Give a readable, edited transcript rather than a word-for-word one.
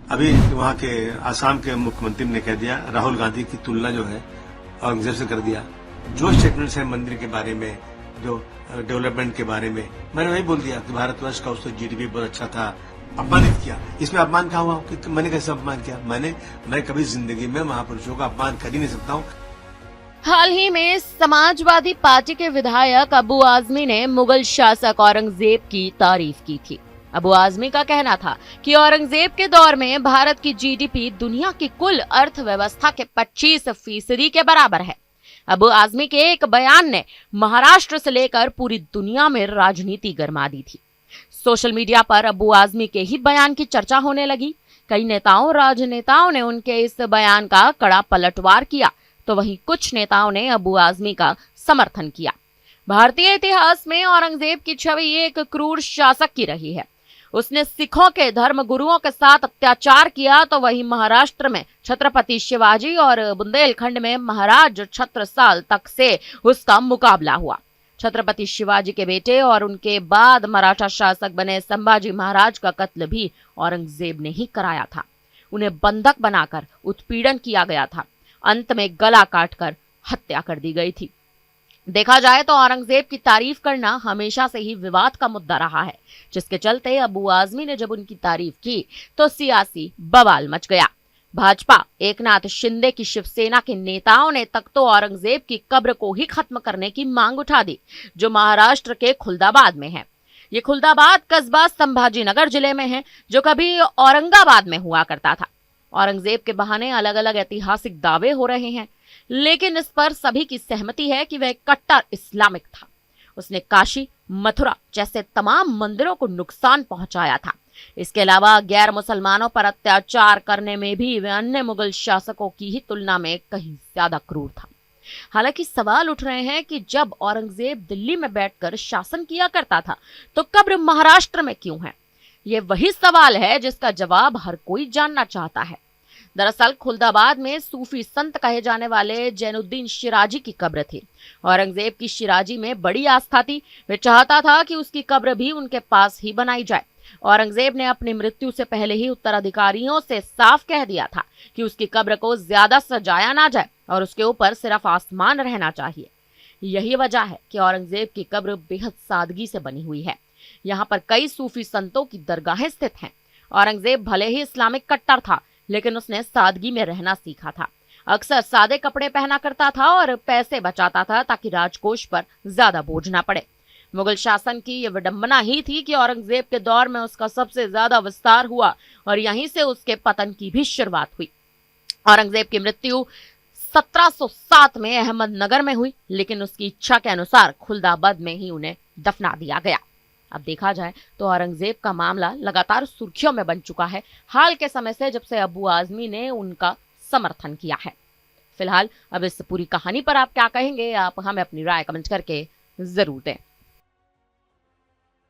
अभी वहाँ के आसाम के मुख्यमंत्री ने कह दिया, राहुल गांधी की तुलना जो है औरंगजेब से कर दिया। जो स्टेटमेंट्स है मंदिर के बारे में, जो डेवलपमेंट के बारे में, मैंने वही बोल दिया कि भारतवर्ष का उसका जीडीपी बहुत अच्छा था। अपमानित किया। इसमें अपमान कहाँ हुआ कि मैंने कैसे अपमान किया? मैं कभी जिंदगी में महापुरुषों का अपमान कर ही नहीं सकता हूँ। हाल ही में समाजवादी पार्टी के विधायक अबू आजमी ने मुगल शासक औरंगजेब की तारीफ की थी। अबू आजमी का कहना था कि औरंगजेब के दौर में भारत की जीडीपी दुनिया की कुल अर्थव्यवस्था के 25% के बराबर है। अबू आजमी के एक बयान ने महाराष्ट्र से लेकर पूरी दुनिया में राजनीति गरमा दी थी। सोशल मीडिया पर अबू आजमी के ही बयान की चर्चा होने लगी। कई नेताओं, राजनेताओं ने उनके इस बयान का कड़ा पलटवार किया, तो वहीं कुछ नेताओं ने अबू आजमी का समर्थन किया। भारतीय इतिहास में औरंगजेब की छवि एक क्रूर शासक की रही है। उसने सिखों के धर्म गुरुओं के साथ अत्याचार किया, तो वहीं महाराष्ट्र में छत्रपति शिवाजी और बुंदेलखंड में महाराज छत्रसाल तक से उसका मुकाबला हुआ। छत्रपति शिवाजी के बेटे और उनके बाद मराठा शासक बने संभाजी महाराज का कत्ल भी औरंगजेब ने ही कराया था। उन्हें बंधक बनाकर उत्पीड़न किया गया था। अंत में गला काटकर हत्या कर दी गई थी। देखा जाए तो औरंगजेब की तारीफ करना हमेशा से ही विवाद का मुद्दा रहा है, जिसके चलते अबू आजमी ने जब उनकी तारीफ की तो सियासी बवाल मच गया। भाजपा, एकनाथ शिंदे की शिवसेना के नेताओं ने तक तो औरंगजेब की कब्र को ही खत्म करने की मांग उठा दी, जो महाराष्ट्र के खुलदाबाद में है। ये खुलदाबाद कस्बा संभाजी नगर जिले में है, जो कभी औरंगाबाद में हुआ करता था। औरंगजेब के बहाने अलग अलग ऐतिहासिक दावे हो रहे हैं, लेकिन इस पर सभी की सहमति है कि वह कट्टर इस्लामिक था। उसने काशी, मथुरा जैसे तमाम मंदिरों को नुकसान पहुंचाया था। इसके अलावा गैर मुसलमानों पर अत्याचार करने में भी वह अन्य मुगल शासकों की ही तुलना में कहीं ज्यादा क्रूर था। हालांकि सवाल उठ रहे हैं कि जब औरंगजेब दिल्ली में बैठकर शासन किया करता था, तो कब्र महाराष्ट्र में क्यों है? ये वही सवाल है जिसका जवाब हर कोई जानना चाहता है। दरअसल खुलदाबाद में सूफी संत कहे जाने वाले जैनुद्दीन शिराजी की कब्र थी। औरंगजेब की शिराजी में बड़ी आस्था थी। वह चाहता था कि उसकी कब्र भी उनके पास ही बनाई जाए। औरंगजेब ने अपनी मृत्यु से पहले ही उत्तराधिकारियों से साफ कह दिया था कि उसकी कब्र को ज्यादा सजाया ना जाए और उसके ऊपर सिर्फ आसमान रहना चाहिए। यही वजह है कि औरंगजेब की कब्र बेहद सादगी से बनी हुई है। यहाँ पर कई सूफी संतों की दरगाहें स्थित हैं। औरंगजेब भले ही इस्लामिक कट्टर था, लेकिन उसने सादगी में रहना सीखा था। अक्सर सादे कपड़े पहना करता था और पैसे बचाता था ताकि राजकोष पर ज्यादा बोझ ना पड़े। मुगल शासन की यह विडंबना ही थी कि औरंगजेब के दौर में उसका सबसे ज्यादा विस्तार हुआ और यहीं से उसके पतन की भी शुरुआत हुई। औरंगजेब की मृत्यु 1707 में अहमदनगर में हुई, लेकिन उसकी इच्छा के अनुसार खुलदाबाद में ही उन्हें दफना दिया गया। अब देखा जाए तो औरंगजेब का मामला लगातार सुर्खियों में बन चुका है, हाल के समय से, जब से अबू आजमी ने उनका समर्थन किया है। फिलहाल अब इस पूरी कहानी पर आप क्या कहेंगे? आप हमें अपनी राय कमेंट करके जरूर दें।